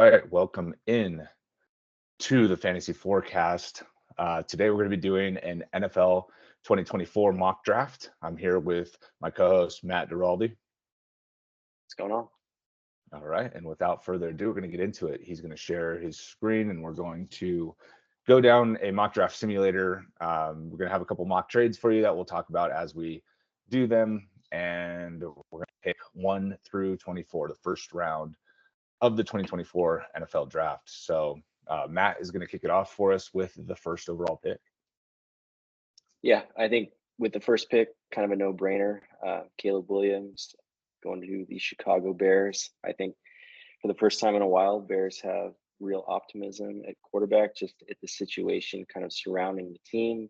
All right, welcome in to the Fantasy Forecast. Today we're going to be doing an NFL 2024 mock draft. I'm here with my co-host Matt Duraldi. What's going on? All right, and without further ado, we're going to get into it. He's going to share his screen, and we're going to go down a mock draft simulator. We're going to have a couple mock trades for you that we'll talk about as we do them, and we're going to pick 1 through 24, the first round of the 2024 NFL draft. So Matt is going to kick it off for us with the first overall pick. Yeah, I think with the first pick, kind of a no-brainer. Caleb Williams going to the Chicago Bears. I think for the first time in a while, Bears have real optimism at quarterback, just at the situation kind of surrounding the team.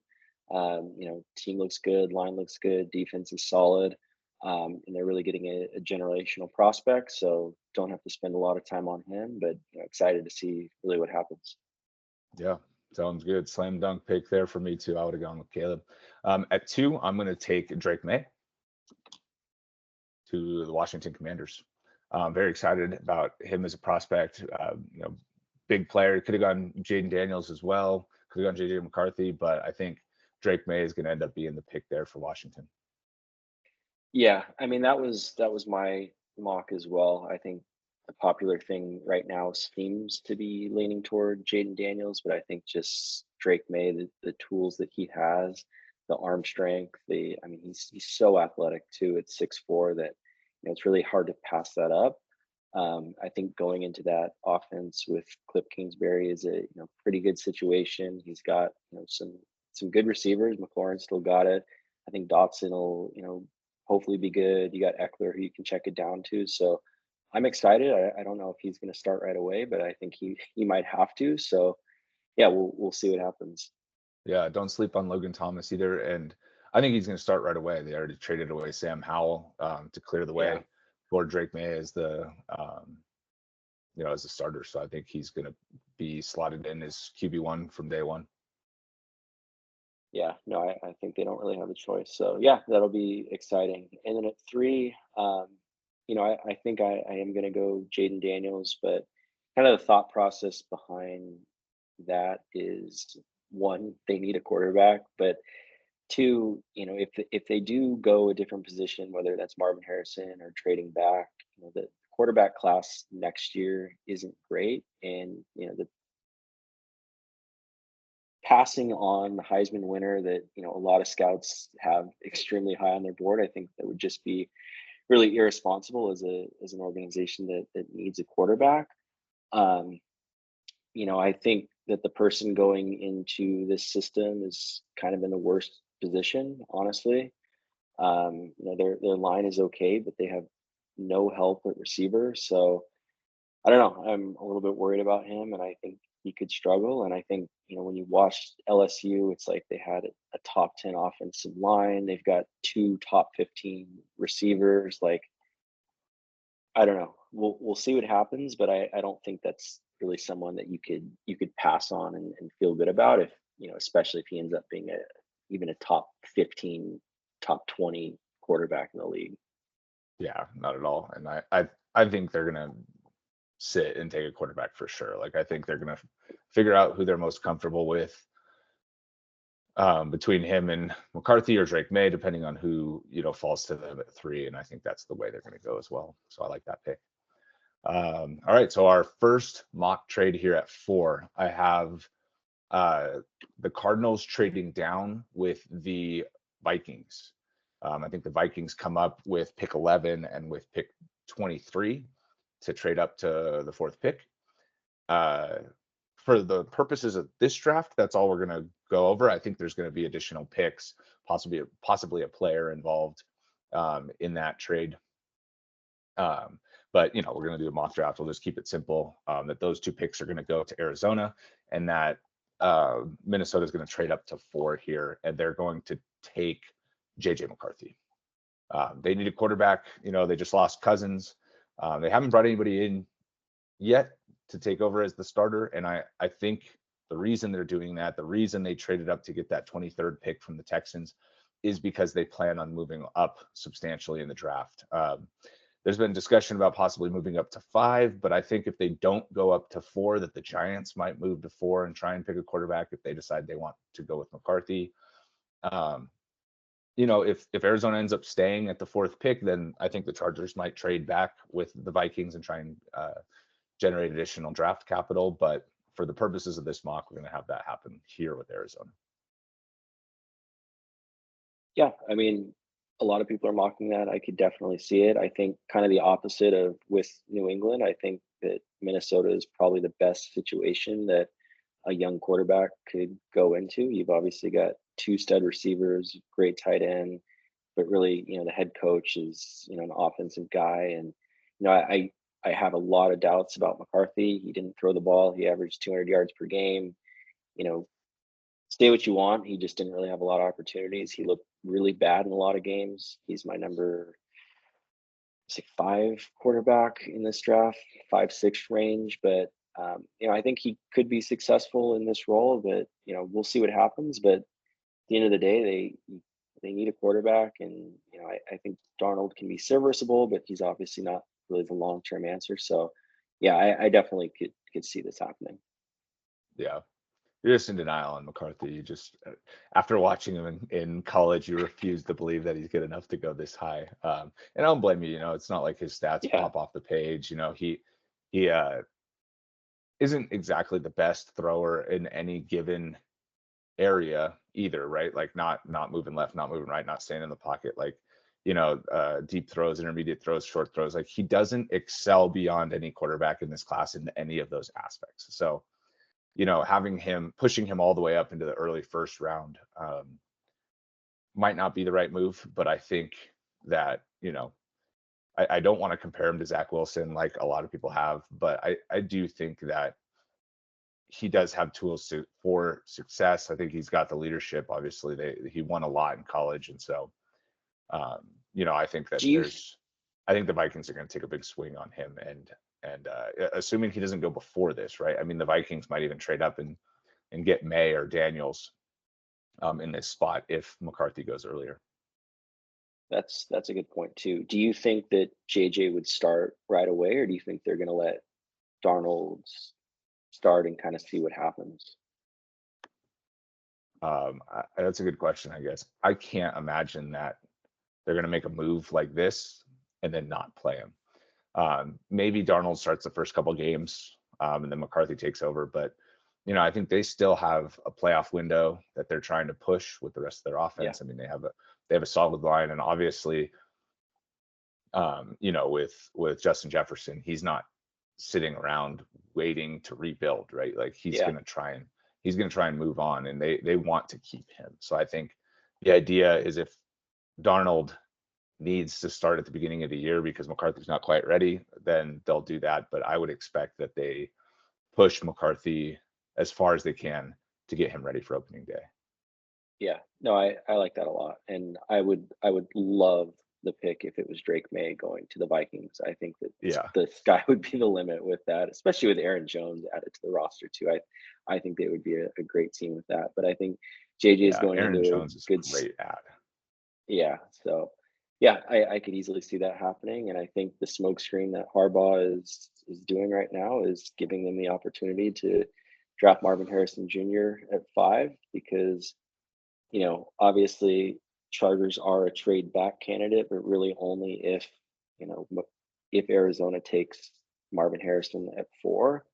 Team looks good, line looks good, defense is solid, and they're really getting a generational prospect. So don't have to spend a lot of time on him, but excited to see really what happens. Yeah, sounds good. Slam dunk pick there for me too. I would have gone with Caleb. At 2, I'm going to take Drake May to the Washington Commanders. Very excited about him as a prospect. Big player. Could have gone Jaden Daniels as well. Could have gone JJ McCarthy, but I think Drake May is going to end up being the pick there for Washington. Yeah, I mean that was my mock as well. I think the popular thing right now seems to be leaning toward Jaden Daniels, but I think just Drake May, the tools that he has, the arm strength, he's so athletic too at 6'4" that it's really hard to pass that up. I think going into that offense with Cliff Kingsbury is a pretty good situation. He's got some good receivers. McLaurin still got it. I think Dotson will hopefully be good. You got Eckler who you can check it down to. So I'm excited. I don't know if he's going to start right away, but I think he might have to. So yeah, we'll see what happens. Yeah, don't sleep on Logan Thomas either. And I think he's going to start right away. They already traded away Sam Howell to clear the Yeah, way for Drake May as the as a starter. So I think he's going to be slotted in as QB1 from day one. yeah. No, I think they don't really have a choice. So yeah, that'll be exciting. And then at 3, I think I am going to go Jaden Daniels, but kind of the thought process behind that is one, they need a quarterback, but two, if they do go a different position, whether that's Marvin Harrison or trading back, the quarterback class next year isn't great, and the passing on the Heisman winner that a lot of scouts have extremely high on their board, I think that would just be really irresponsible as an organization that needs a quarterback. Um, I think that the person going into this system is kind of in the worst position, honestly. Their line is okay, but they have no help at receiver. So I don't know. I'm a little bit worried about him, and I think he could struggle. And I think when you watch LSU, it's like they had a top 10 offensive line. They've got 2 top 15 receivers. Like I don't know. We'll see what happens, but I don't think that's really someone that you could pass on and feel good about if especially if he ends up being even a top 15, top 20 quarterback in the league. Yeah, not at all. And I think they're going to sit and take a quarterback for sure. Like I think they're going to figure out who they're most comfortable with between him and McCarthy or Drake May, depending on who falls to them at 3. And I think that's the way they're going to go as well. So I like that pick. All right, so our first mock trade here at 4, I have the Cardinals trading down with the Vikings. I think the Vikings come up with pick 11 and with pick 23 to trade up to the 4th pick. For the purposes of this draft, that's all we're going to go over. I think there's going to be additional picks, possibly a player involved in that trade. But we're going to do a mock draft. We'll just keep it simple. That those 2 picks are going to go to Arizona, and that Minnesota is going to trade up to 4 here, and they're going to take JJ McCarthy. They need a quarterback. They just lost Cousins. They haven't brought anybody in yet to take over as the starter, and I think the reason they're doing that, the reason they traded up to get that 23rd pick from the Texans, is because they plan on moving up substantially in the draft. There's been discussion about possibly moving up to 5, but I think if they don't go up to 4, that the Giants might move to 4 and try and pick a quarterback if they decide they want to go with McCarthy. If Arizona ends up staying at the 4th pick, then I think the Chargers might trade back with the Vikings and try and generate additional draft capital. But for the purposes of this mock, we're going to have that happen here with Arizona. Yeah, I mean, a lot of people are mocking that. I could definitely see it. I think kind of the opposite of with New England. I think that Minnesota is probably the best situation that a young quarterback could go into. You've obviously got 2 stud receivers, great tight end, but really, the head coach is, an offensive guy. And, I have a lot of doubts about McCarthy. He didn't throw the ball. He averaged 200 yards per game. You know, say what you want. He just didn't really have a lot of opportunities. He looked really bad in a lot of games. He's my number, say, 5 quarterback in this draft, 5-6 range. But I think he could be successful in this role. But we'll see what happens. But at the end of the day, they need a quarterback, and I think Darnold can be serviceable, but he's obviously not really the long term answer. So, yeah, I definitely could see this happening. Yeah. You're just in denial on McCarthy. You just, after watching him in college, you refuse to believe that he's good enough to go this high. And I don't blame you. It's not like his stats Yeah, pop off the page. He isn't exactly the best thrower in any given area either, right? Like not moving left, not moving right, not staying in the pocket. Like, deep throws, intermediate throws, short throws. Like he doesn't excel beyond any quarterback in this class in any of those aspects. So, pushing him all the way up into the early first round might not be the right move, but I think that, I don't want to compare him to Zach Wilson like a lot of people have, but I do think that he does have tools for success. I think he's got the leadership. Obviously, he won a lot in college, and so I think that do you I think the Vikings are going to take a big swing on him, and assuming he doesn't go before this, right? I mean, the Vikings might even trade up and get May or Daniels in this spot if McCarthy goes earlier. that's a good point too. Do you think that JJ would start right away, or do you think they're going to let Darnold start and kind of see what happens? That's a good question, I guess. I can't imagine that they're going to make a move like this and then not play him. Maybe Darnold starts the first couple games and then McCarthy takes over. But, I think they still have a playoff window that they're trying to push with the rest of their Yeah, offense. I mean, they have a solid line, and obviously, with Justin Jefferson, he's not sitting around waiting to rebuild, right? Like he's yeah, going to try and move on, and they want to keep him. So I think the idea is if Darnold needs to start at the beginning of the year because McCarthy's not quite ready, then they'll do that. But I would expect that they push McCarthy as far as they can to get him ready for opening day. yeah. No, I like that a lot, and I would love the pick if it was Drake May going to the Vikings. I think that Yeah. the sky would be the limit with that, especially with Aaron Jones added to the roster too. I think they would be a great team with that. But I think JJ is Yeah. going Aaron into a Jones is good a great ad. yeah. So yeah, I could easily see that happening. And I think the smokescreen that Harbaugh is doing right now is giving them the opportunity to draft Marvin Harrison Jr. at 5 because, obviously Chargers are a trade back candidate, but really only if, if Arizona takes Marvin Harrison at 4.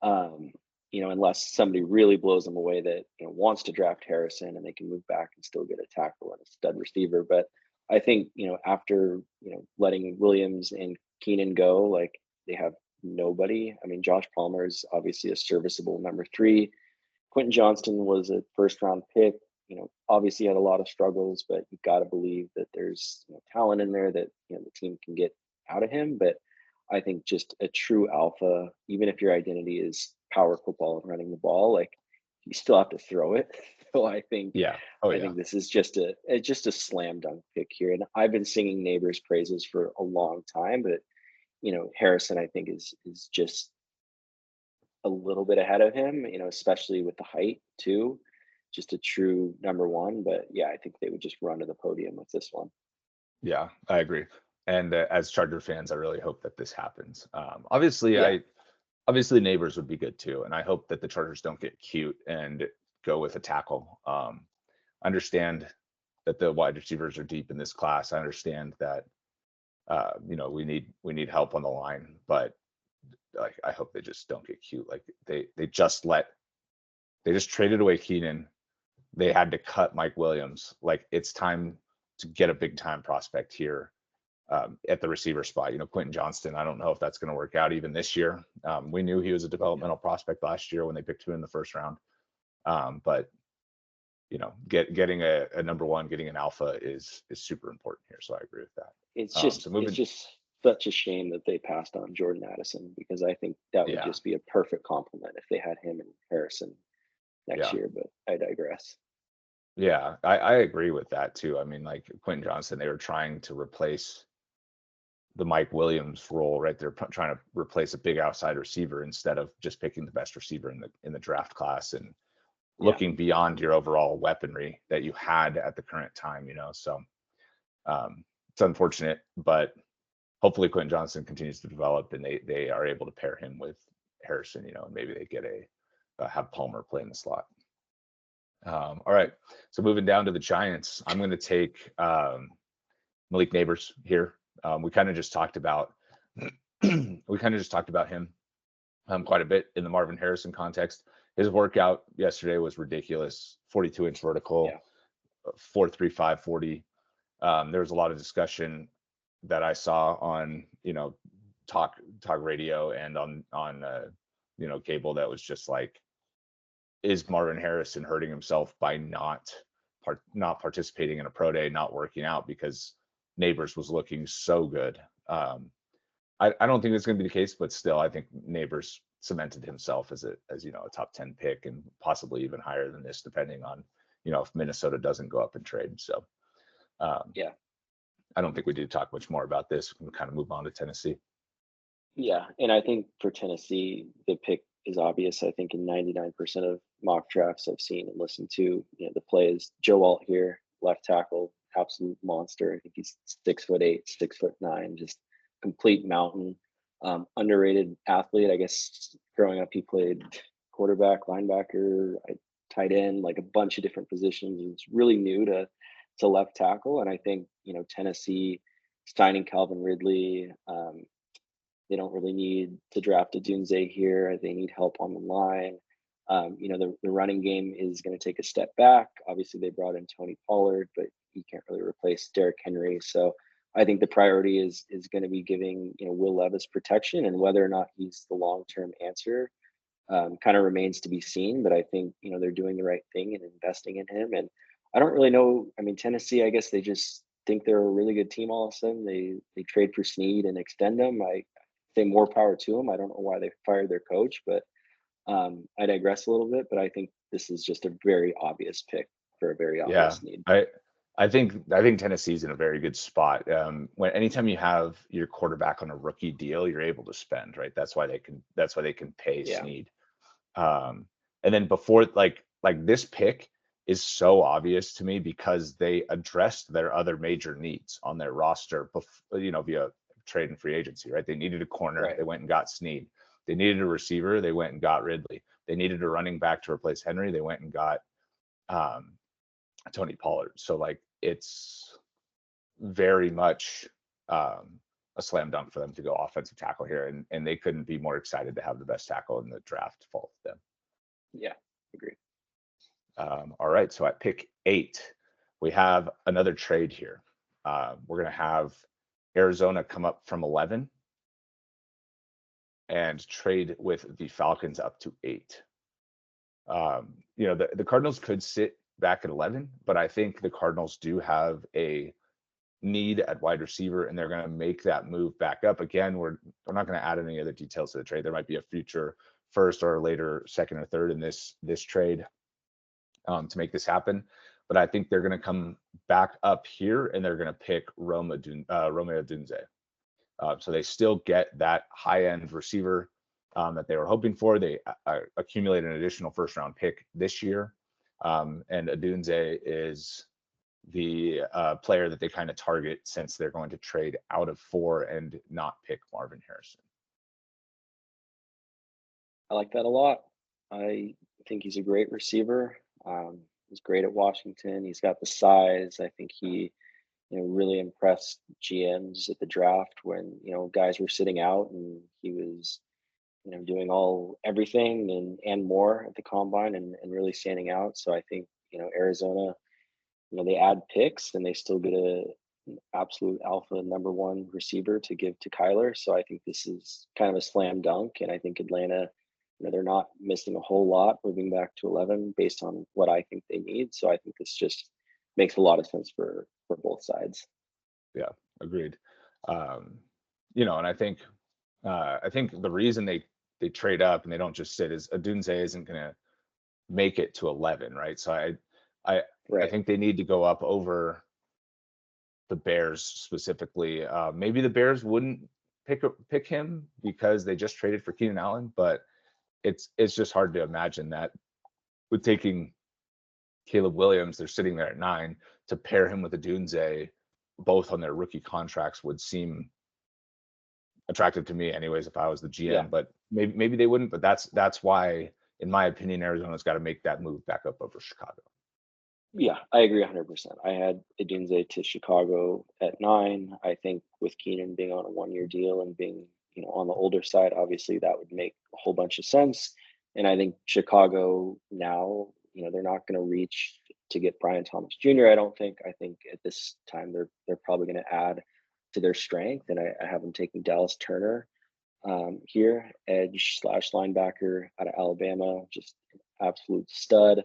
Um, unless somebody really blows them away that wants to draft Harrison and they can move back and still get a tackle and a stud receiver. But I think after letting Williams and Keenan go, like they have nobody. I mean, Josh Palmer is obviously a serviceable number 3. Quentin Johnston was a first round pick. Obviously had a lot of struggles, but you've got to believe that there's talent in there that the team can get out of him. But I think just a true alpha, even if your identity is power football and running the ball, like you still have to throw it. So I think Yeah. Oh I yeah. think this is just a slam dunk pick here. And I've been singing Neighbors praises for a long time, but Harrison I think is just a little bit ahead of him, especially with the height too. Just a true number 1. But yeah, I think they would just run to the podium with this one. Yeah, I agree. And as Charger fans, I really hope that this happens. Obviously, Yeah. obviously Neighbors would be good too, and I hope that the Chargers don't get cute and go with a tackle. Understand that the wide receivers are deep in this class. I understand that we need help on the line, but like I hope they just don't get cute. Like they just traded away Keenan. They had to cut Mike Williams. Like it's time to get a big time prospect here at the receiver spot. Quentin Johnston, I don't know if that's going to work out even this year. We knew he was a developmental prospect last year when they picked him in the first round. But getting a number one, getting an alpha is super important here. So I agree with that. It's So just moving, it's just such a shame that they passed on Jordan Addison, because I think that would yeah, just be a perfect complement if they had him and Harrison next yeah, year. But I digress. yeah. I agree with that too. I mean, like Quentin Johnston, they were trying to replace the Mike Williams role, right? They're trying to replace a big outside receiver instead of just picking the best receiver in the draft class and Yeah. looking beyond your overall weaponry that you had at the current time. So it's unfortunate, but hopefully Quentin Johnston continues to develop and they are able to pair him with Harrison, and maybe they get have Palmer play in the slot. All right, so moving down to the Giants, I'm going to take Malik Neighbors here. We kind of just talked about him quite a bit in the Marvin Harrison context. His workout yesterday was ridiculous. 42-inch vertical, Yeah. 4.35 40. There was a lot of discussion that I saw on talk radio and on cable that was just like, is Marvin Harrison hurting himself by not participating in a pro day, not working out because Neighbors was looking so good. I don't think that's going to be the case, but still, I think Neighbors cemented himself as a top 10 pick and possibly even higher than this, depending on if Minnesota doesn't go up and trade. So Yeah. I don't think we need to talk much more about this. We can kind of move on to Tennessee. Yeah. And I think for Tennessee, the pick is obvious. I think in 99% of mock drafts I've seen and listened to, the play is Joe Alt here, left tackle, absolute monster. I think he's 6'8", 6'9", just complete mountain. Underrated athlete. I guess growing up he played quarterback, linebacker, tight end, like a bunch of different positions. It's really new to left tackle. And I think, Tennessee signing Calvin Ridley, they don't really need to draft a Dunze here. They need help on the line. The running game is going to take a step back. Obviously, they brought in Tony Pollard, but he can't really replace Derrick Henry. So I think the priority is going to be giving Will Levis protection, and whether or not he's the long-term answer kind of remains to be seen. But I think they're doing the right thing and investing in him. And I don't really know. I mean, Tennessee, I guess they just think they're a really good team. All of a sudden, they trade for Snead and extend them. I say more power to them. I don't know why they fired their coach, but I digress a little bit. But I think this is just a very obvious pick for a very Yeah, obvious need. I think Tennessee's in a very good spot. When anytime you have your quarterback on a rookie deal, you're able to spend, right? That's why they can pay Yeah. Snead. And then before like this pick is so obvious to me because they addressed their other major needs on their roster via trade and free agency, right? They needed a corner, Right. they went and got Snead. They needed a receiver, they went and got Ridley. They needed a running back to replace Henry, they went and got Tony Pollard. So like it's very much a slam dunk for them to go offensive tackle here, and they couldn't be more excited to have the best tackle in the draft fall with them. Yeah, agree. All right, so at pick 8, we have another trade here. We're going to have Arizona come up from 11 and trade with the Falcons up to 8. The Cardinals could sit back at 11, but I think the Cardinals do have a need at wide receiver, and they're going to make that move back up. Again, we're not going to add any other details to the trade. There might be a future first or later second or third in this trade to make this happen. But I think they're going to come back up here and they're going to pick Romeo Odunze. So they still get that high-end receiver that they were hoping for. They accumulate an additional first-round pick this year. And Odunze is the player that they kind of target since they're going to trade out of 4 and not pick Marvin Harrison. I like that a lot. I think he's a great receiver. He's great at Washington. He's got the size. I think he, really impressed GMs at the draft when, guys were sitting out and he was, doing everything and more at the combine and really standing out. So I think, Arizona, they add picks and they still get an absolute alpha number one receiver to give to Kyler. So I think this is kind of a slam dunk. And I think Atlanta, they're not missing a whole lot moving back to 11 based on what I think they need. So I think this just makes a lot of sense for both sides. Yeah, agreed. And I think the reason they trade up and they don't just sit is Odunze isn't going to make it to 11, right? So I Right. think they need to go up over the Bears specifically. Maybe the Bears wouldn't pick him because they just traded for Keenan Allen, but it's just hard to imagine that with taking Caleb Williams, they're sitting there at 9 to pair him with Odunze, both on their rookie contracts would seem attractive to me anyways if I was the GM, Yeah. but maybe they wouldn't, but that's why, in my opinion, Arizona's got to make that move back up over Chicago. Yeah, I agree 100%. I had Odunze to Chicago at 9. I think with Keenan being on a 1-year deal and being, on the older side, obviously that would make a whole bunch of sense. And I think Chicago now, they're not going to reach to get Brian Thomas Jr. I don't think. I think at this time they're probably going to add to their strength, and I have them taking Dallas Turner here, edge / linebacker out of Alabama, just an absolute stud.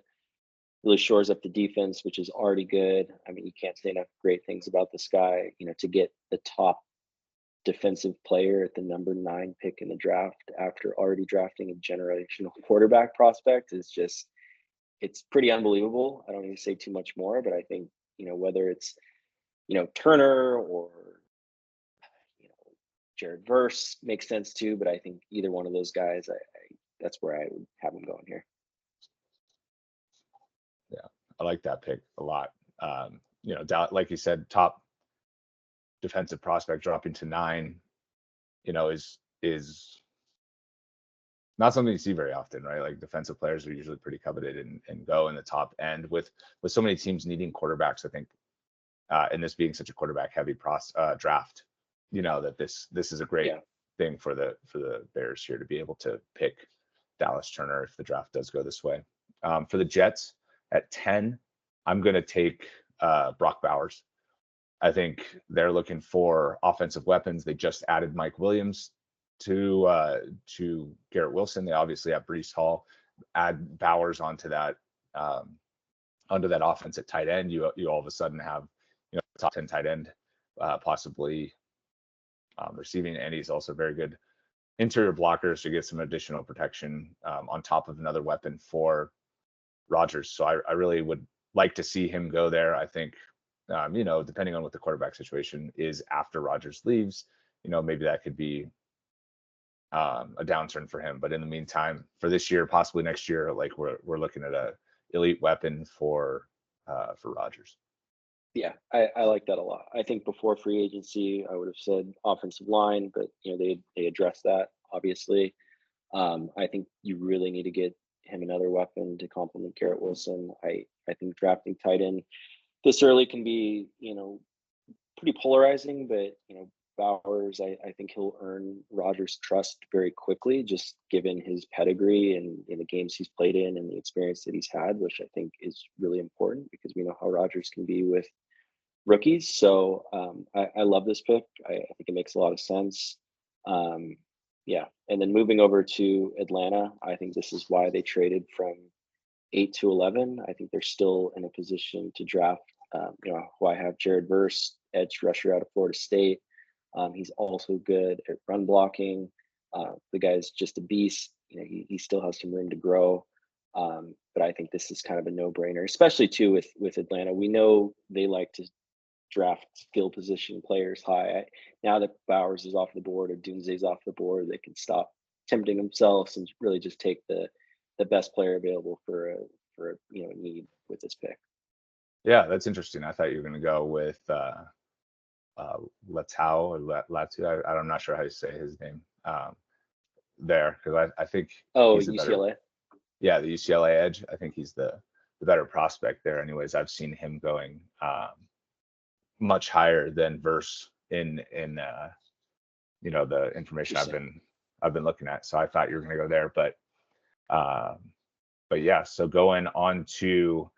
Really shores up the defense, which is already good. I mean, you can't say enough great things about this guy. To get the top defensive player at the number 9 pick in the draft after already drafting a generational quarterback prospect is just, it's pretty unbelievable. I don't need to say too much more, but I think, whether it's, Turner or, Jared Verse makes sense too, but I think either one of those guys, that's where I would have him going here. Yeah, I like that pick a lot. Like you said, top defensive prospect dropping to 9, is not something you see very often, right? Like defensive players are usually pretty coveted and go in the top end with so many teams needing quarterbacks. I think, and this being such a quarterback heavy draft, that this is a great thing for the Bears here to be able to pick Dallas Turner if the draft does go this way. For the Jets at 10, I'm going to take Brock Bowers. I think they're looking for offensive weapons. They just added Mike Williams to Garrett Wilson. They obviously have Breece Hall. Add Bowers onto that offense at tight end. You all of a sudden have top 10 tight end, possibly receiving, and he's also very good interior blockers to get some additional protection on top of another weapon for Rodgers. So I really would like to see him go there. I think, depending on what the quarterback situation is after Rodgers leaves, maybe that could be a downturn for him. But in the meantime, for this year, possibly next year, like we're looking at a elite weapon for Rodgers. Yeah, I like that a lot. I think before free agency, I would have said offensive line, but they addressed that obviously. I think you really need to get him another weapon to complement Garrett Wilson. I think drafting tight end this early can be pretty polarizing, but Bowers, I think he'll earn Rodgers' trust very quickly, just given his pedigree and in the games he's played in and the experience that he's had, which I think is really important because we know how Rodgers can be with rookies. So I love this pick. I think it makes a lot of sense. Yeah, and then moving over to Atlanta, I think this is why they traded from 8 to 11. I think they're still in a position to draft. Who I have Jared Verse, edge rusher out of Florida State. He's also good at run blocking. The guy's just a beast. He still has some room to grow. But I think this is kind of a no-brainer, especially too with Atlanta. We know they like to draft skill position players high. Now that Bowers is off the board or Odunze's off the board, they can stop tempting themselves and really just take the best player available for a need with this pick. Yeah, that's interesting. I thought you were going to go with Latau or Latu. I'm not sure how you say his name there, because I think Oh, he's a better, UCLA. yeah, the UCLA edge. I think he's the better prospect there. Anyways, I've seen him going much higher than Verse in the information Interesting. I've been looking at. So I thought you were going to go there, but yeah. So going on to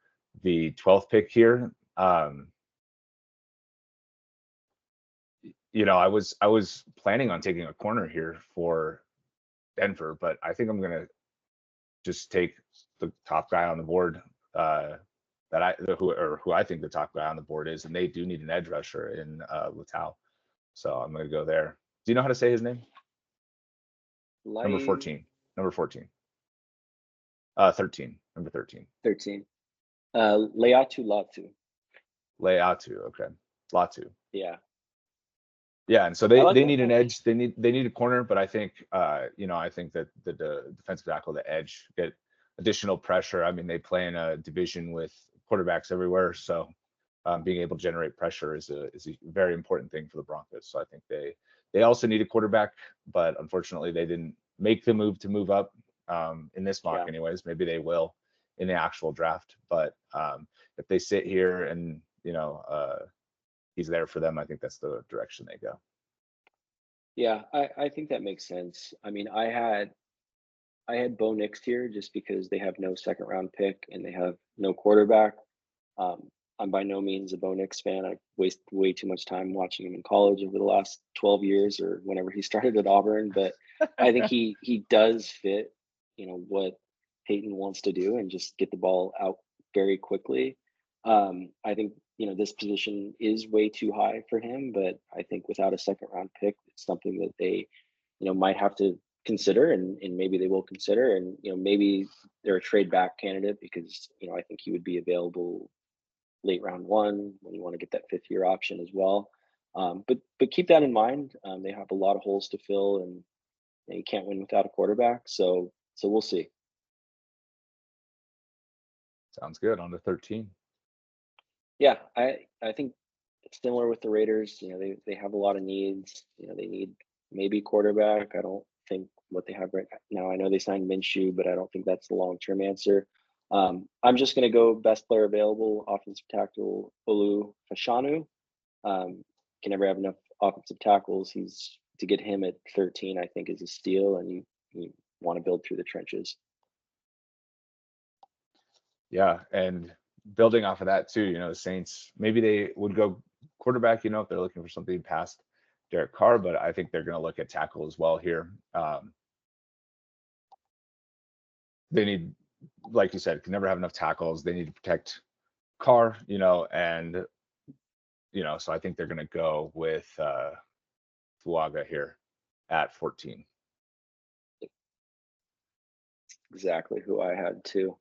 the 12th pick here. I was planning on taking a corner here for Denver, but I think I'm gonna just take the top guy on the board. Who I think the top guy on the board is, and they do need an edge rusher in Latau, so I'm gonna go there. Do you know how to say his name? Number Light 14. Number 14. 13. Number 13. 13. Leatu Latu. Leatu. Okay. Latu. Yeah. Yeah, and so I they like need an that. edge. They need a corner, but I think I think that the defensive tackle, the edge, get additional pressure. I mean, they play in a division with quarterbacks everywhere, so being able to generate pressure is a very important thing for the Broncos. So I think they also need a quarterback, but unfortunately they didn't make the move to move up in this mock Yeah. anyways. Maybe they will in the actual draft, but if they sit here and he's there for them, I think that's the direction they go. Yeah, I think that makes sense. I mean, I had Bo Nix here just because they have no second round pick and they have no quarterback. I'm by no means a Bo Nix fan. I wasted way too much time watching him in college over the last 12 years or whenever he started at Auburn. But I think he does fit, what Peyton wants to do and just get the ball out very quickly. I think, this position is way too high for him, but I think without a second round pick, it's something that they, might have to consider and maybe they will consider. And, maybe they're a trade back candidate because, I think he would be available late round one when you want to get that fifth year option as well. But keep that in mind. They have a lot of holes to fill, and you can't win without a quarterback. So we'll see. Sounds good. On to 13. Yeah, I think it's similar with the Raiders. They have a lot of needs. They need maybe quarterback. I don't think what they have right now. I know they signed Minshew, but I don't think that's the long term answer. I'm just going to go best player available, offensive tackle Olu Fashanu. Can never have enough offensive tackles. He's to get him at 13, I think, is a steal, and you want to build through the trenches. Yeah, and building off of that too, the Saints, maybe they would go quarterback, if they're looking for something past Derek Carr, but I think they're going to look at tackle as well here. They need, like you said, can never have enough tackles. They need to protect Carr, and so I think they're going to go with Fuaga here at 14. Exactly who I had too.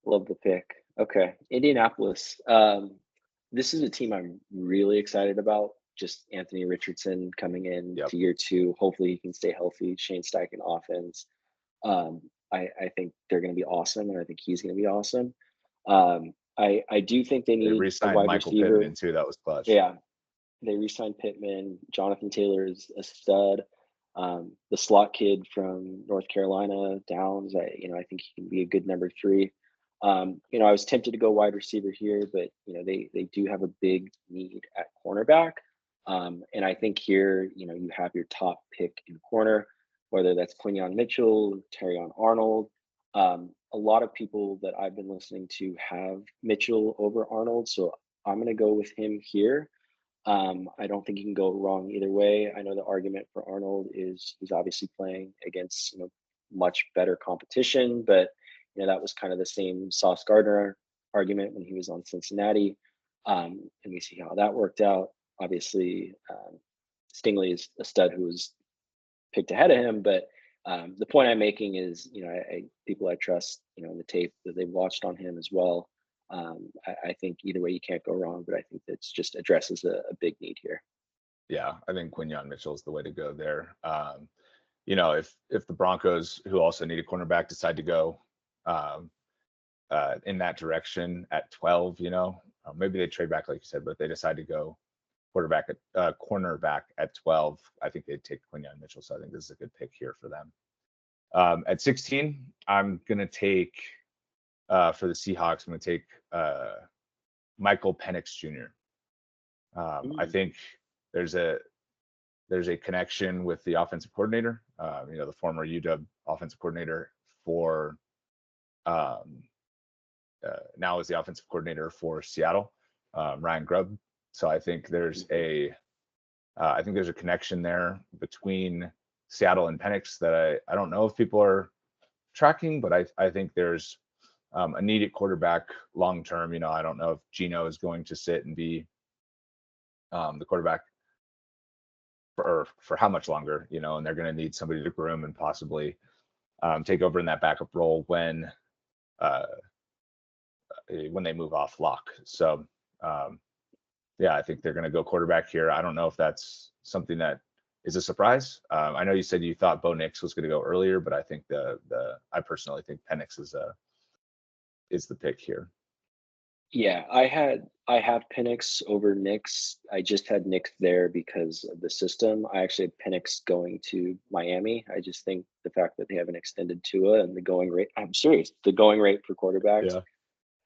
Love the pick. Okay, Indianapolis. This is a team I'm really excited about. Just Anthony Richardson coming in Yep. to year two. Hopefully he can stay healthy. Shane Steichen offense. Um, I think they're going to be awesome, and I think he's going to be awesome. I do think they They need a re-signed wide Michael receiver. Pittman too. That was clutch. Yeah, they re-signed Pittman. Jonathan Taylor is a stud. The slot kid from North Carolina, Downs. I think he can be a good number three. I was tempted to go wide receiver here, but they do have a big need at cornerback. And I think here, you have your top pick in corner, whether that's Quinyon Mitchell, Terrion Arnold. A lot of people that I've been listening to have Mitchell over Arnold, so I'm going to go with him here. I don't think you can go wrong either way. I know the argument for Arnold is he's obviously playing against much better competition, but that was kind of the same Sauce Gardner argument when he was on Cincinnati, and we see how that worked out. Obviously, Stingley is a stud who was picked ahead of him, but the point I'm making is, people I trust, in the tape that they've watched on him as well. I think either way you can't go wrong, but I think that's just addresses a big need here. Yeah, I think Quinyon Mitchell is the way to go there. If the Broncos, who also need a cornerback, decide to go in that direction at 12. Maybe they trade back like you said, but they decide to go cornerback at 12. I think they'd take Quinyon Mitchell, so I think this is a good pick here for them. At 16, I'm gonna take for the Seahawks. I'm gonna take Michael Penix Jr. I think there's a connection with the offensive coordinator. The former UW offensive coordinator for now is the offensive coordinator for Seattle, Ryan Grubb. So I think there's a connection there between Seattle and Penix that I don't know if people are tracking, but I think there's a needed quarterback long term. I don't know if Geno is going to sit and be the quarterback for how much longer, and they're going to need somebody to groom and possibly take over in that backup role when they move off Lock. So I think they're going to go quarterback here. I don't know if that's something that is a surprise. I know you said you thought Bo Nix was going to go earlier, but I think I personally think Penix is the pick here. Yeah, I have Penix over Nix. I just had Nix there because of the system. I actually had Penix going to Miami. I just think the fact that they have an extended Tua and the going rate, I'm serious, the going rate for quarterbacks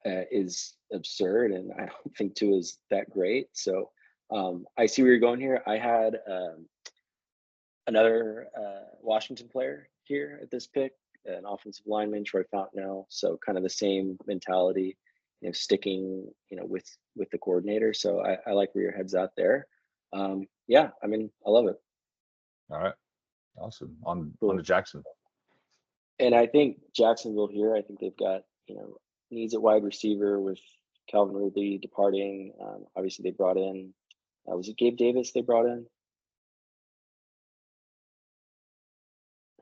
is absurd, and I don't think Tua is that great. So I see where you're going here. I had another Washington player here at this pick, an offensive lineman, Troy Fontenot. So kind of the same mentality, sticking, with the coordinator. So I like where your head's at there. Yeah, I mean, I love it. All right, awesome. On Cool. to Jacksonville. And I think Jacksonville here, I think they've got, needs at wide receiver with Calvin Ridley departing. Obviously, they brought in, was it Gabe Davis they brought in?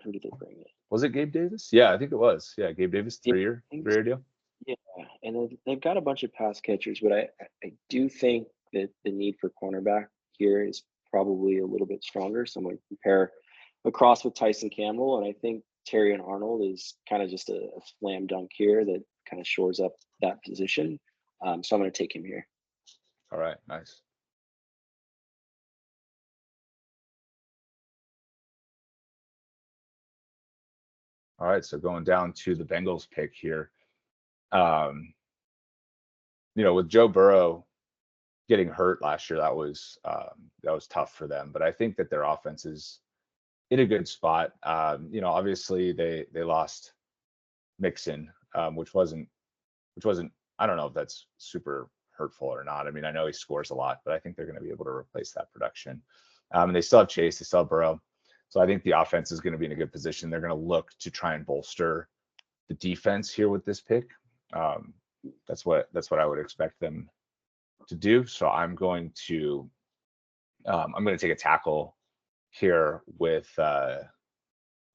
Who did they bring in? Was it Gabe Davis? Yeah, I think it was. Yeah, Gabe Davis, three-year deal. Yeah, and they've got a bunch of pass catchers, but I do think that the need for cornerback here is probably a little bit stronger. So I'm going to compare across with Tyson Campbell, and I think Terrion Arnold is kind of just a slam dunk here that kind of shores up that position. So I'm going to take him here. All right, nice. All right, so going down to the Bengals pick here. With Joe Burrow getting hurt last year, that was tough for them. But I think that their offense is in a good spot. Obviously they lost Mixon, which wasn't. I don't know if that's super hurtful or not. I mean, I know he scores a lot, but I think they're going to be able to replace that production. And they still have Chase, they still have Burrow. So I think the offense is going to be in a good position. They're going to look to try and bolster the defense here with this pick. That's what I would expect them to do. So I'm going to take a tackle here with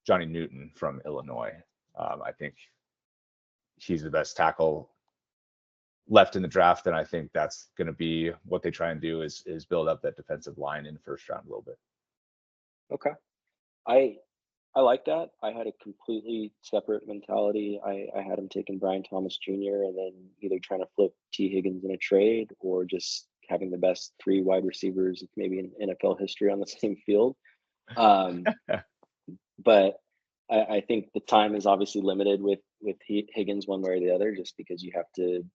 Johnny Newton from Illinois. I think he's the best tackle left in the draft, and I think that's going to be what they try and do is build up that defensive line in the first round a little bit. Okay, I like that. I had a completely separate mentality. I had him taking Brian Thomas Jr. and then either trying to flip T. Higgins in a trade or just having the best three wide receivers maybe in NFL history on the same field. But I think the time is obviously limited with Higgins one way or the other, just because you have to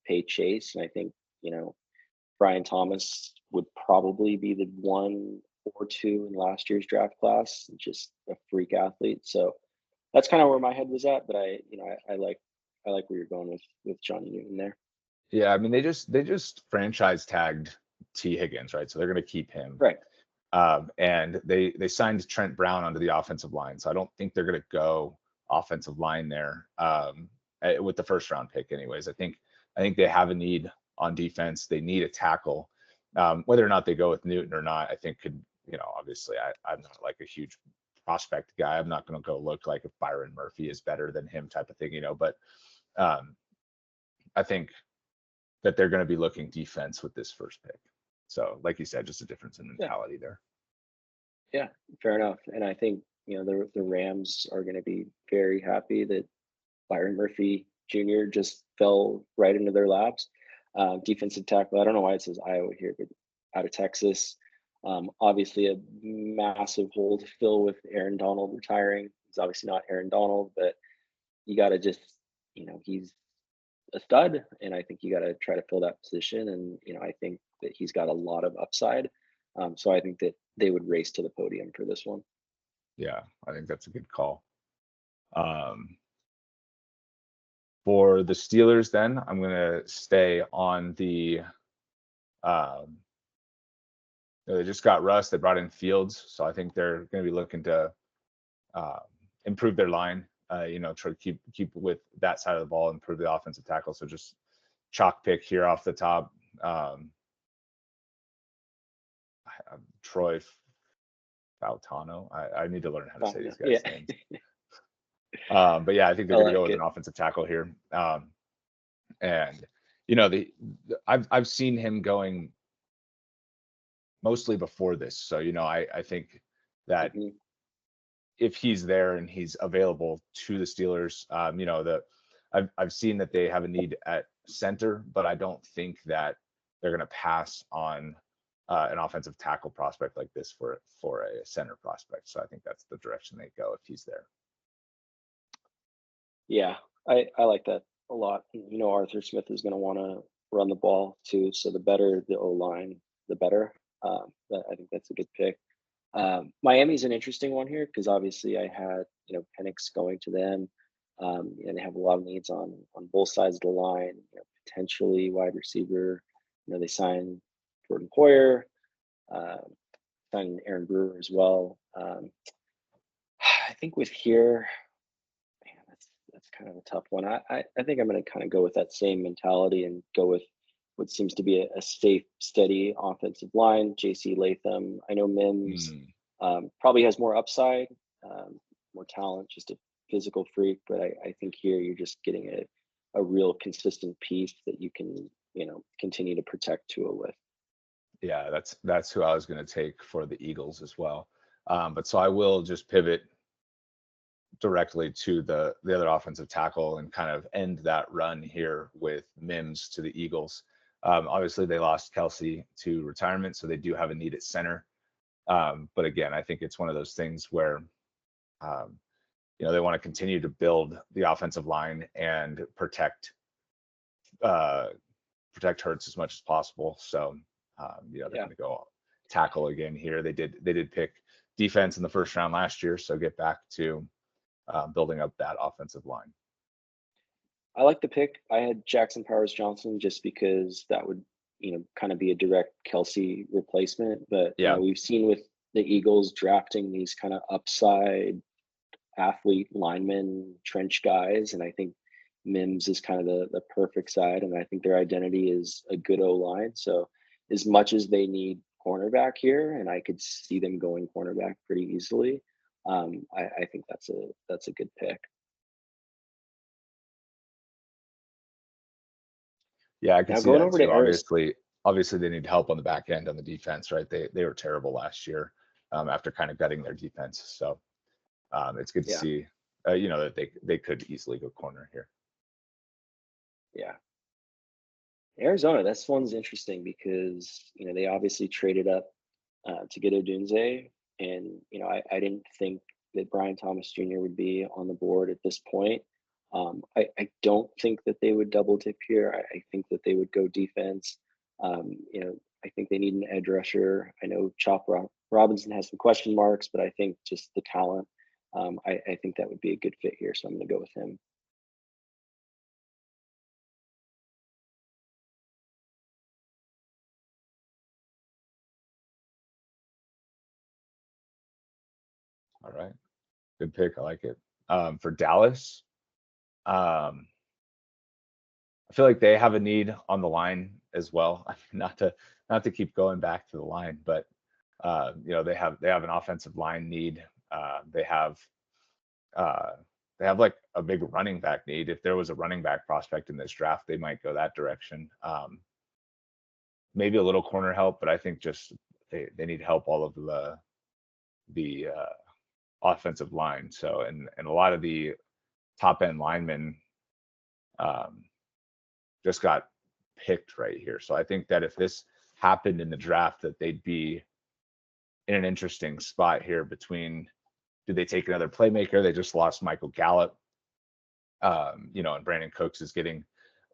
pay Chase. And I think, Brian Thomas would probably be the 1 or 2 in last year's draft class, just a freak athlete. So that's kind of where my head was at. But I like where you're going with Johnny Newton there. Yeah, I mean they just franchise tagged T. Higgins, right? So they're going to keep him, right? And they signed Trent Brown onto the offensive line, so I don't think they're going to go offensive line there with the first round pick. Anyways, I think they have a need on defense. They need a tackle. Whether or not they go with Newton or not, I think could, obviously I'm not like a huge prospect guy. I'm not going to go look like if Byron Murphy is better than him type of thing, but I think that they're going to be looking defense with this first pick. So like you said, just a difference in mentality there. Yeah, fair enough. And I think, the Rams are going to be very happy that Byron Murphy Jr. just fell right into their laps. Defensive tackle, I don't know why it says Iowa here, but out of Texas. Obviously, a massive hole to fill with Aaron Donald retiring. He's obviously not Aaron Donald, but you got to just, he's a stud, and I think you got to try to fill that position. And I think that he's got a lot of upside. So I think that they would race to the podium for this one. Yeah, I think that's a good call. For the Steelers, then I'm gonna stay on the. They just got Russ. They brought in Fields, so I think they're going to be looking to improve their line. Try to keep with that side of the ball, improve the offensive tackle. So just chalk pick here off the top. Troy Fautanu. I need to learn how to say these guys' names. But yeah, I think they're going to go with an offensive tackle here. And I've seen him going mostly before this. So, I think that if he's there and he's available to the Steelers, I've seen that they have a need at center, but I don't think that they're going to pass on an offensive tackle prospect like this for a center prospect. So I think that's the direction they go if he's there. Yeah, I like that a lot. Arthur Smith is going to want to run the ball too. So the better the O-line, the better. I think that's a good pick. Miami's an interesting one here because obviously I had Penix going to them, and they have a lot of needs on both sides of the line. Potentially wide receiver. They signed Jordan Poyer, signed Aaron Brewer as well. I think with here, man, that's kind of a tough one. I think I'm going to kind of go with that same mentality and go with what seems to be a safe, steady offensive line. J.C. Latham. I know Mims probably has more upside, more talent, just a physical freak. But I think here you're just getting a real consistent piece that you can continue to protect Tua with. Yeah, that's who I was going to take for the Eagles as well. But so I will just pivot directly to the other offensive tackle and kind of end that run here with Mims to the Eagles. Obviously, they lost Kelsey to retirement, so they do have a need at center. But again, I think it's one of those things where, they want to continue to build the offensive line and protect Hurts as much as possible. So, they're going to go tackle again here. They did pick defense in the first round last year, so get back to building up that offensive line. I like the pick. I had Jackson Powers Johnson just because that would, kind of be a direct Kelsey replacement. But we've seen with the Eagles drafting these kind of upside athlete linemen, trench guys, and I think Mims is kind of the perfect side. And I think their identity is a good O line. So as much as they need cornerback here, and I could see them going cornerback pretty easily, I think that's a good pick. Yeah, I can see that too. Obviously, they need help on the back end on the defense, right? They were terrible last year after kind of gutting their defense. So it's good to see, that they could easily go corner here. Yeah. Arizona, this one's interesting because they obviously traded up to get Odunze, and I didn't think that Brian Thomas Jr. would be on the board at this point. I don't think that they would double dip here. I think that they would go defense. I think they need an edge rusher. I know Chop Robinson has some question marks, but I think just the talent, I think that would be a good fit here. So I'm going to go with him. All right. Good pick. I like it. For Dallas, I feel like they have a need on the line as well. Not to keep going back to the line, but they have an offensive line need. They have like a big running back need. If there was a running back prospect in this draft, they might go that direction. Maybe a little corner help, but I think just they need help all of the offensive line. So and a lot of the top end linemen just got picked right here. So I think that if this happened in the draft, that they'd be in an interesting spot here between, do they take another playmaker? They just lost Michael Gallup. You know, and Brandon Cooks is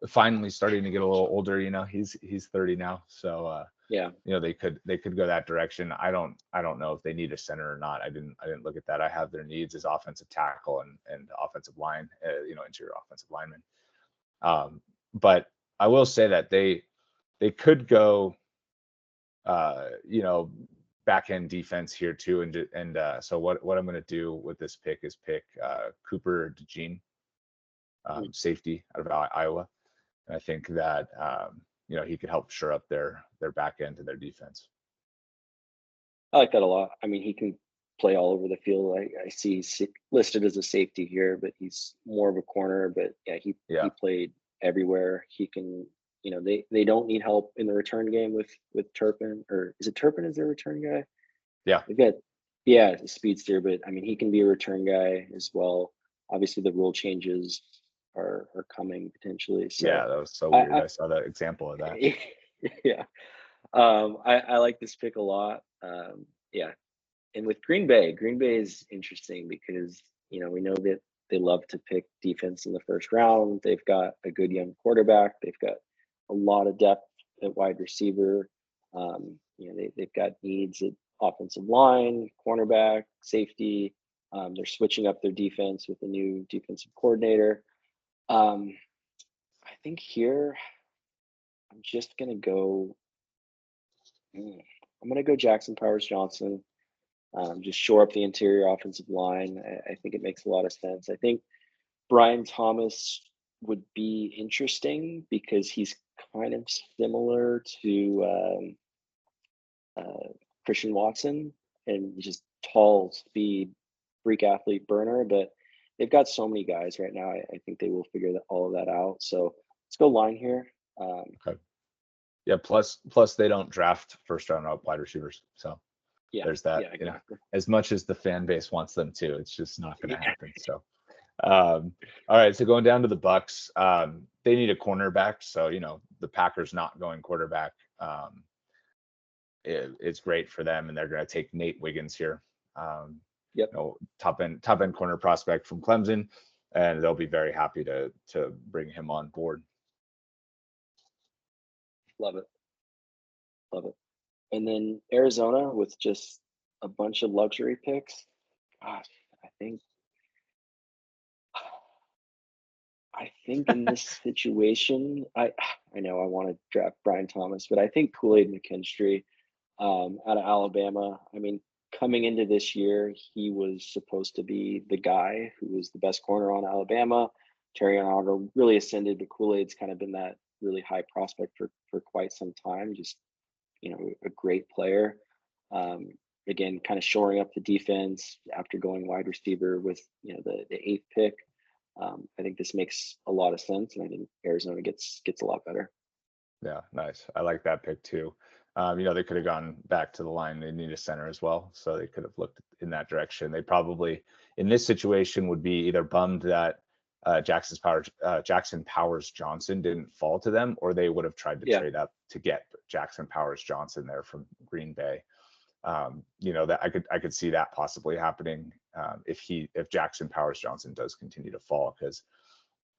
finally starting to get a little older. You know, he's 30 now. So yeah, you know, they could go that direction. I don't know if they need a center or not. I didn't look at that. I have their needs as offensive tackle and offensive line, you know, interior offensive lineman. But I will say that they could go, you know, back end defense here too. And so what I'm going to do with this pick is pick Cooper DeJean, safety out of Iowa. And I think that you know, he could help shore up their back end to their defense. I like that a lot. I mean, he can play all over the field. I see he's listed as a safety here, but he's more of a corner. But yeah, he played everywhere. He can, you know, they don't need help in the return game with Turpin, or is it Turpin is their return guy? Yeah, they've got the speedster, but I mean, he can be a return guy as well. Obviously, the rule changes are coming potentially. So yeah, that was so weird. I saw the example of that. yeah. I like this pick a lot. Yeah. And with Green Bay is interesting because, you know, we know that they love to pick defense in the first round. They've got a good young quarterback. They've got a lot of depth at wide receiver. You know, they've got needs at offensive line, cornerback, safety. They're switching up their defense with a new defensive coordinator. I think here I'm just gonna go. I'm gonna go Jackson Powers Johnson. Just shore up the interior offensive line. I think it makes a lot of sense. I think Brian Thomas would be interesting because he's kind of similar to Christian Watson, and just tall, speed, freak athlete burner. But they've got so many guys right now. I think they will figure all of that out. So let's go line here. Okay. Yeah. Plus they don't draft first round out wide receivers. So yeah, there's that. Yeah, exactly. You know, as much as the fan base wants them to, it's just not going to happen. So, all right. So going down to the Bucks, they need a cornerback. So, you know, the Packers not going quarterback, it's great for them, and they're going to take Nate Wiggins here. You know, top end corner prospect from Clemson, and they'll be very happy to bring him on board. Love it. And then Arizona with just a bunch of luxury picks. Gosh, I think in this situation, I know I want to draft Brian Thomas, but I think Kool-Aid McKinstry out of Alabama. I mean, coming into this year, he was supposed to be the guy who was the best corner on Alabama. Terry Arnold really ascended, but Kool-Aid's kind of been that really high prospect for quite some time. Just, you know, a great player. Again, kind of shoring up the defense after going wide receiver with, you know, the 8th pick. I think this makes a lot of sense, and I think Arizona gets a lot better. Yeah, nice. I like that pick too. You know, they could have gone back to the line. They need a center as well, so they could have looked in that direction. They probably, in this situation, would be either bummed that Jackson Powers Johnson didn't fall to them, or they would have tried to trade up to get Jackson Powers Johnson there from Green Bay. You know, that I could see that possibly happening if Jackson Powers Johnson does continue to fall, because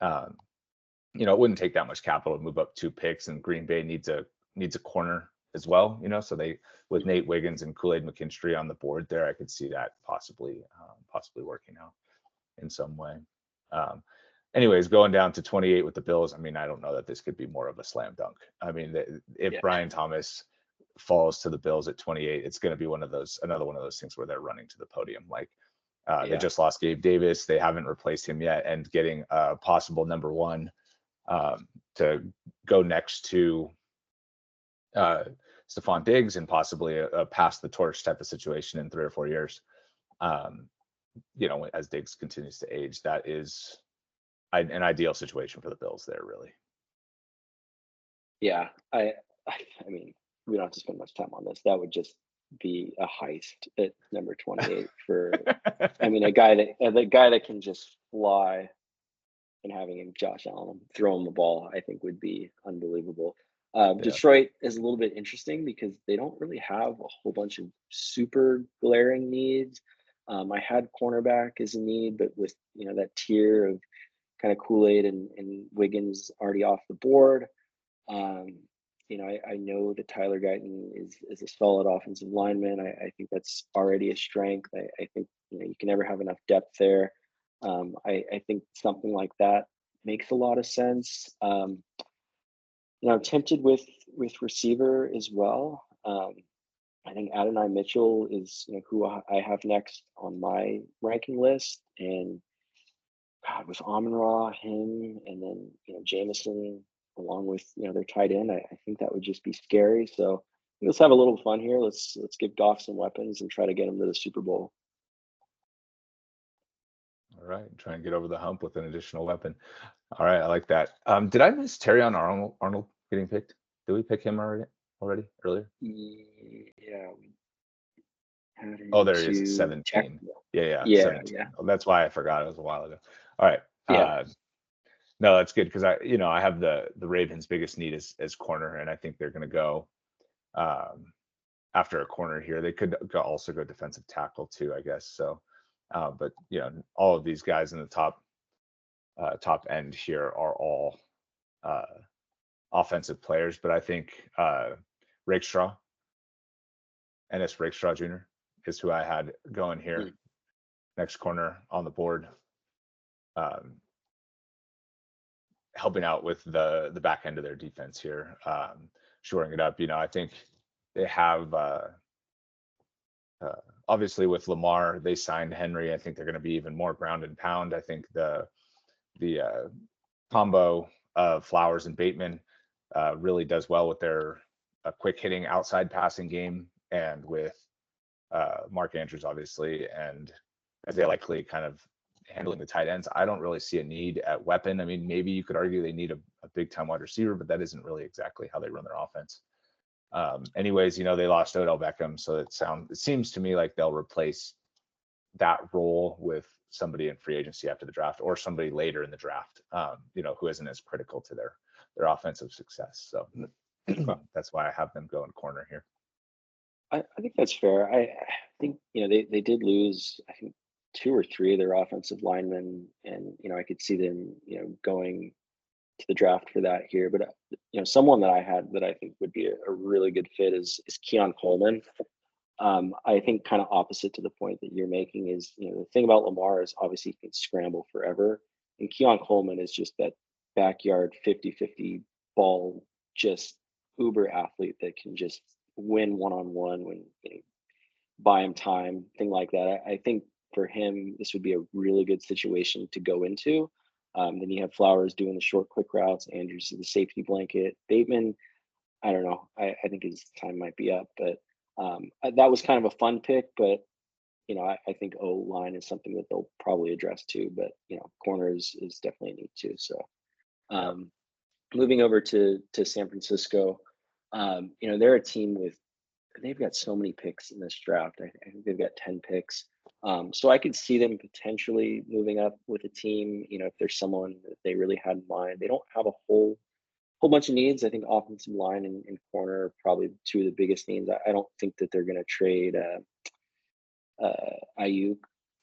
you know, it wouldn't take that much capital to move up 2 picks, and Green Bay needs a corner as well. You know, so they, with Nate Wiggins and Kool-Aid McKinstry on the board there, I could see that possibly working out in some way. Anyways, going down to 28 with the Bills. I mean, I don't know that this could be more of a slam dunk. I mean, if Brian Thomas falls to the Bills at 28, it's going to be another one of those things where they're running to the podium. Like, they just lost Gabe Davis. They haven't replaced him yet, and getting a possible number 1 to go next to Stephon Diggs, and possibly a pass the torch type of situation in 3 or 4 years. You know, as Diggs continues to age, that is an ideal situation for the Bills there, really. Yeah, I mean, we don't have to spend much time on this. That would just be a heist at number 28 for I mean, the guy that can just fly and having him Josh Allen throw him the ball, I think would be unbelievable. Yeah. Detroit is a little bit interesting because they don't really have a whole bunch of super glaring needs. I had cornerback as a need, but with that tier of kind of Kool-Aid and Wiggins already off the board. Um, I know that Tyler Guyton is a solid offensive lineman. I think that's already a strength. I think you can never have enough depth there. I think something like that makes a lot of sense. I'm tempted with receiver as well. I think Adonai Mitchell is who I have next on my ranking list, and God, with Amon-Ra, him, and then Jameson along with their tight end, I think that would just be scary. So let's have a little fun here. Let's give Goff some weapons and try to get him to the Super Bowl. All right, try and get over the hump with an additional weapon. All right, I like that. Did I miss Terrion Arnold getting picked? Did we pick him already earlier? Yeah, we had Oh, him there he is, to 17. Yeah, Yeah, 17. yeah, Oh, that's why I forgot it was a while ago. All right. yeah. No, that's good because I have the Ravens' biggest need as corner, and I think they're going to go um, after a corner here. They could also go defensive tackle too, I guess. So, but all of these guys in the top end here are all uh, offensive players. But I think Rakestraw, Ennis Rakestraw Jr. is who I had going here. Mm. Next corner on the board, helping out with the back end of their defense here, shoring it up. I think they have obviously with Lamar, they signed Henry. I think they're going to be even more ground and pound. I think the combo of Flowers and Bateman really does well with their quick hitting outside passing game, and with Mark Andrews obviously, and they likely kind of handling the tight ends. I don't really see a need at weapon. I mean, maybe you could argue they need a big time wide receiver, but that isn't really exactly how they run their offense. Anyways, they lost Odell Beckham, so it seems to me like they'll replace that role with somebody in free agency after the draft, or somebody later in the draft, who isn't as critical to their offensive success. So that's why I have them going corner here. I think that's fair. I think they did lose, I think, 2 or 3 of their offensive linemen, and I could see them going to the draft for that here. But someone that I had that I think would be a really good fit is Keon Coleman. I think kind of opposite to the point that you're making is the thing about Lamar is obviously he can scramble forever, and Keon Coleman is just that backyard 50-50 ball, just uber athlete that can just win one-on-one when buy him time, thing like that. I think for him, this would be a really good situation to go into. Then you have Flowers doing the short, quick routes. Andrews is the safety blanket. Bateman, I don't know. I think his time might be up, but that was kind of a fun pick. But I think O line is something that they'll probably address too. But corner is definitely a need too. So moving over to San Francisco, they're a team with they've got so many picks in this draft. I think they've got 10 picks. So I could see them potentially moving up with a team, if there's someone that they really had in mind. They don't have a whole bunch of needs. I think offensive line and corner are probably 2 of the biggest needs. I don't think that they're going to trade Ayuk,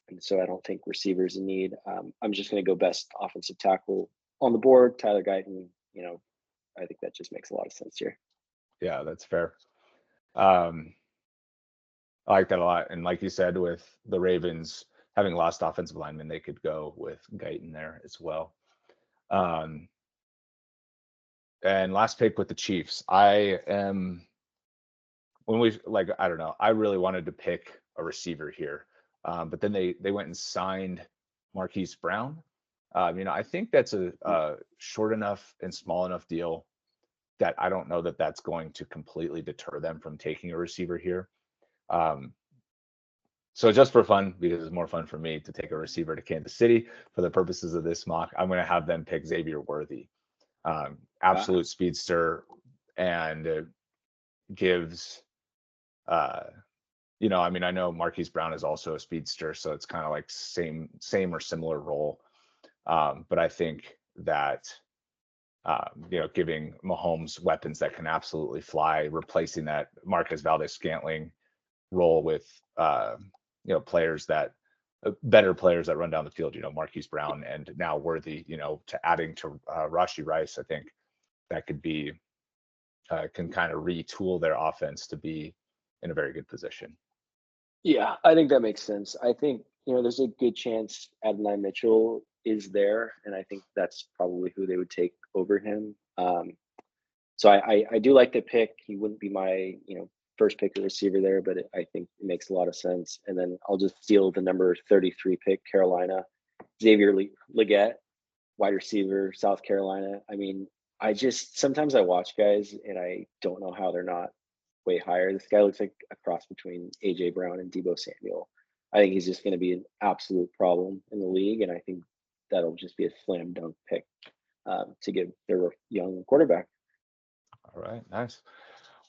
and so I don't think receivers in need. I'm just going to go best offensive tackle on the board, Tyler Guyton. I think that just makes a lot of sense here. Yeah, that's fair. I like that a lot. And like you said, with the Ravens having lost offensive linemen, they could go with Guyton there as well. And last pick with the Chiefs. I don't know, I really wanted to pick a receiver here. But then they went and signed Marquise Brown. I think that's a short enough and small enough deal that I don't know that that's going to completely deter them from taking a receiver here. So just for fun, because it's more fun for me to take a receiver to Kansas City for the purposes of this mock, I'm going to have them pick Xavier Worthy. Absolute speedster, and gives, I know Marquise Brown is also a speedster, so it's kind of like same or similar role. But I think that giving Mahomes weapons that can absolutely fly, replacing that Marquez Valdes-Scantling role with players that better players that run down the field, Marquise Brown and now Worthy, to adding to Rashee Rice, I think that could be can kind of retool their offense to be in a very good position. Yeah, I think that makes sense. I think, there's a good chance Adonai Mitchell is there, and I think that's probably who they would take over him. So I do like the pick. He wouldn't be my, first pick of receiver there, but I think it makes a lot of sense. And then I'll just steal the number 33 pick, Carolina, Xavier Legette, wide receiver, South Carolina. I mean, sometimes I watch guys and I don't know how they're not way higher. This guy looks like a cross between AJ Brown and Deebo Samuel. I think he's just going to be an absolute problem in the league, and I think that'll just be a slam dunk pick to give their young quarterback. All right, nice.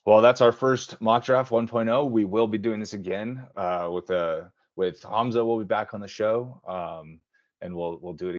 Well, that's our first mock draft 1.0. We will be doing this again with Hamza. We'll be back on the show, and we'll do it